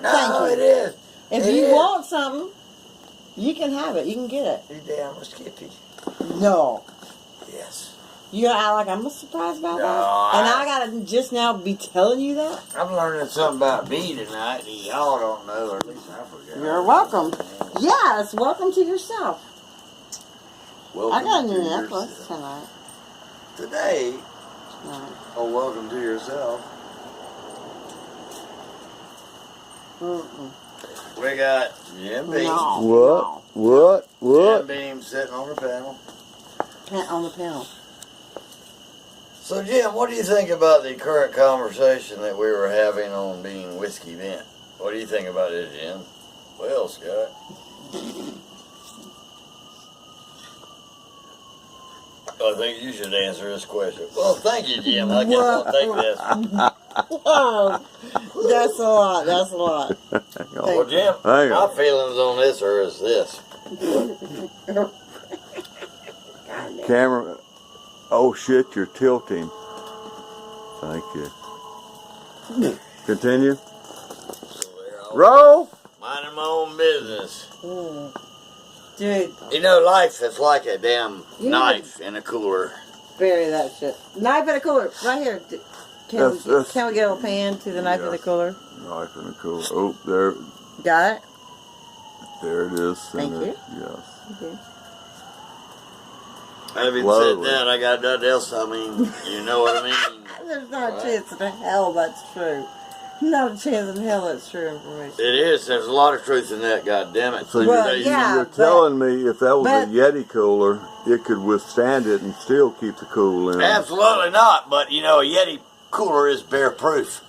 No, Thank you. it is. If It you is. want something, you can have it. You can get it. You damn Skippy. No. Yes. You act like I'm surprised about No, that? And I gotta just now be telling you that? I'm learning something about me tonight that y'all don't know, or at least I forgot. You're welcome. Yes, welcome to yourself. Welcome I got a to new necklace yourself. tonight. Today, Right. oh, welcome to yourself. We got Jim Beam. No. What? Jim Beam sitting on the panel. On the panel. So, Jim, what do you think about the current conversation that we were having on being whiskey bent? What do you think about it, Jim? Well, Scott. I think you should answer this question. Well, thank you, Jim. I guess I'll take this. Whoa. That's a lot. That's a lot. Well, Jim, my feelings on this are as this. Camera. Oh shit, you're tilting. Thank you. Continue. Roll. Minding my own business. Dude. You know, life is like a damn knife in a cooler. Bury that shit. Knife in a cooler. Right here. Can we get a pan to the knife in the cooler? Knife in the cooler. Oh, there. Got it? There it is. Thank you. Yes. Okay. Having said that, I got nothing else. I mean, you know what I mean? There's not a chance in hell that's true. Not a chance in hell that's true information. It is. There's a lot of truth in that, goddammit. So you're telling me if that was a Yeti cooler, it could withstand it and still keep the cool in it? Absolutely not. But, you know, a Yeti cooler is bear-proof.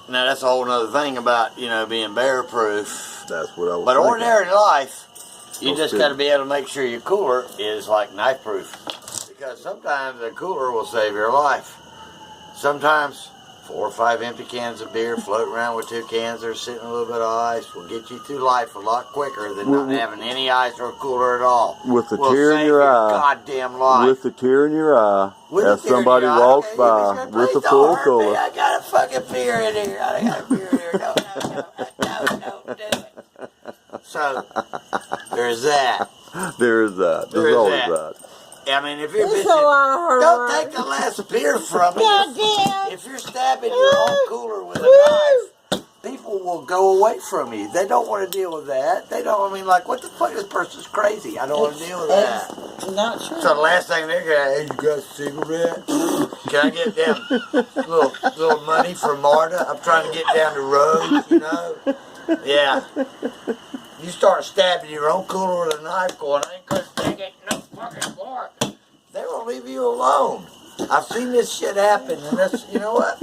Now, that's a whole other thing about, you know, being bear-proof. That's what I was But thinking. ordinary life, you just got to be able to make sure your cooler is like knife-proof. Because sometimes a cooler will save your life. Sometimes 4 or 5 empty cans of beer floating around with 2 cans that are sitting a little bit of ice will get you through life a lot quicker than not having any ice or a cooler at all. With the tear in your eye. Goddamn life. With the tear in your eye. As somebody walks by with a full cooler. I got a fucking beer in here. I got a beer in here. No, do it. So, there's that. There's that. There's always that. I mean, if you're bitching, don't take the last beer from me. If you're stabbing your own cooler with a knife, people will go away from you. They don't want to deal with that. They don't, I mean, like, what the fuck, this person's crazy. I don't want to deal with that. Not true. So the last thing they're going to, hey, you got a cigarette? Can I get them little money for Marta? I'm trying to get down the road, you know? Yeah. You start stabbing your own cooler with a knife going, I ain't going to take it no fucking more. They won't leave you alone. I've seen this shit happen, and that's, you know what?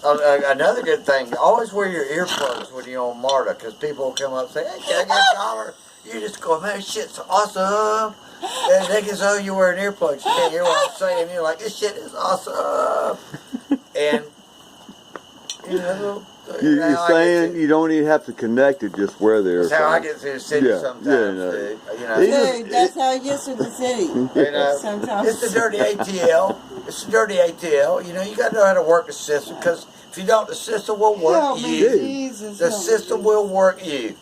Another good thing, always wear your earplugs when you're on Marta, because people will come up and say, hey, can I get a dollar? You just go, man, this shit's awesome. And they can say, oh, you're wearing earplugs. You can't hear what I'm saying. You're like, this shit is awesome. And, you know, You're saying you don't even have to connect it, just wear the that's how I get through the city sometimes, dude. You know, dude, that's how it gets through the city. You know, sometimes. it's the dirty ATL. It's the dirty ATL. You know, you got to know how to work the system, because if you don't, the system will work you. The system will work you.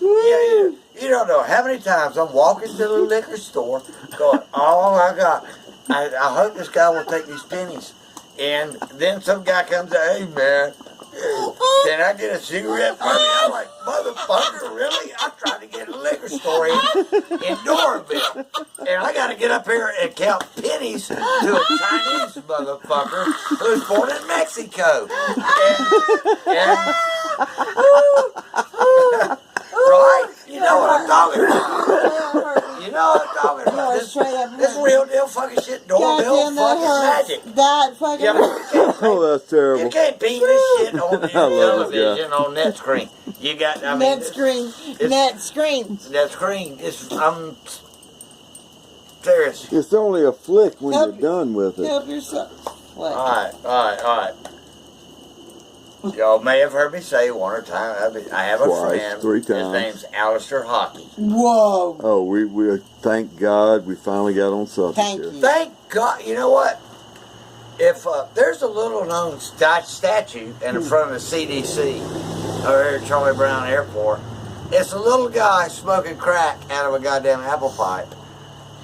Yeah, you don't know how many times I'm walking to the liquor store going, oh my God, I hope this guy will take these pennies. And then some guy comes out, hey man, can I get a cigarette from you? I'm like, motherfucker, really? I'm trying to get a liquor store in Doraville. And I got to get up here and count pennies to a Chinese motherfucker who's born in Mexico. Right? You know what I'm talking about. You know what I'm talking about. This real deal fucking shit, Doraville fucking magic. That fucking oh, that's terrible. You can't beat this shit on the television, on net screen. You got, I mean, net screen. I'm serious. It's only a flick when you're done with it. Help yourself. All right. Y'all may have heard me say one or time. I have a friend. 3 times. His name's Alister Hockey. Whoa. Oh, we thank God we finally got on subject. Thank you. Thank God. You know what? If there's a little known statue in front of the CDC over here at Charlie Brown Airport. It's a little guy smoking crack out of a goddamn apple pipe.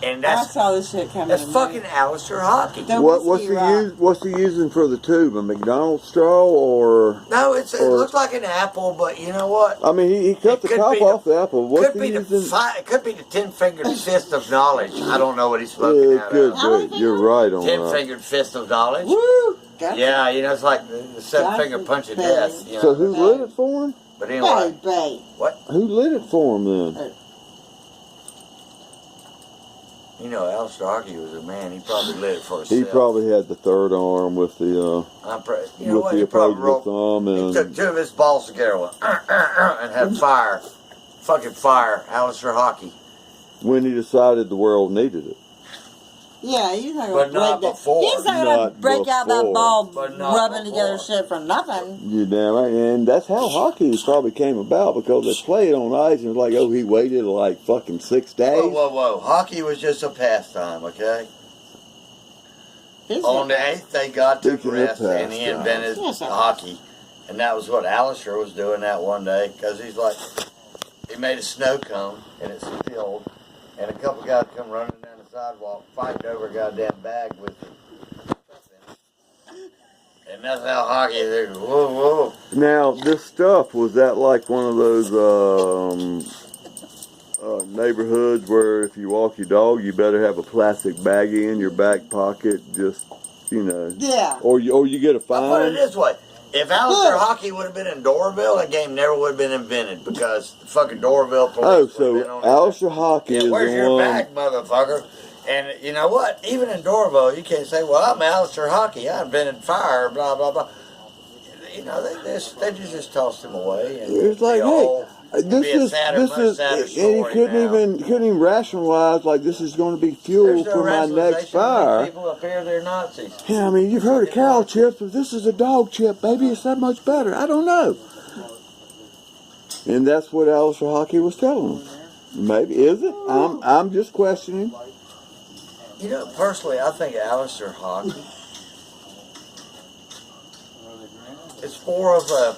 And I saw this shit coming. That's fucking Alister Hockey. What's he using for the tube? A McDonald's straw or? No, it looks like an apple, but you know what? I mean, he cut the top off the apple. What's he using? It could be the 10-fingered fist of knowledge. I don't know what he's smoking out of. You're right on that. 10-fingered fist of knowledge. Woo! Gotcha. Yeah, you know, it's like the 7-finger punch of death. You know? So who lit it for him? But anyway, what? Who lit it for him then? You know, Alister Hockey was a man. He probably lit it for himself. He probably had the third arm with the the opposable thumb, and he took 2 of his balls together and had fire, fucking fire. Alister Hockey. When he decided the world needed it. Yeah, he's not going to break before. He's not going to break out that ball rubbing together shit for nothing. You damn right, and that's how hockey probably came about, because they played on ice and it was like, oh, he waited like fucking 6 days. Whoa. Hockey was just a pastime, okay? On the 8th, they got to rest, and he invented hockey. And that was what Alister was doing that one day, because he's like, he made a snow cone, and it spilled, and a couple guys come running down the sidewalk, fighting over a goddamn bag with it. And that's how hockey is. Whoa. Now, this stuff, was that like one of those neighborhoods where if you walk your dog, you better have a plastic baggie in your back pocket, just, you know. Yeah. Or you get a fine. I'll put it this way. If Alister Hockey would have been in Doraville, that game never would have been invented, because the fucking Doraville police so Alister Hockey is where's your bag, motherfucker? And you know what? Even in Doraville, you can't say, well, I'm Alister Hockey. I invented fire, blah, blah, blah. You know, they just tossed him away. And it's like, this is, and he couldn't even rationalize, like, this is going to be fuel for my next fire. People up here, they're Nazis. Yeah, I mean, you've heard of cow chips, but this is a dog chip, baby. It's that much better. I don't know. And that's what Alister Hockey was telling them. Maybe, is it? I'm just questioning. You know, personally, I think Alister Hockey is more of a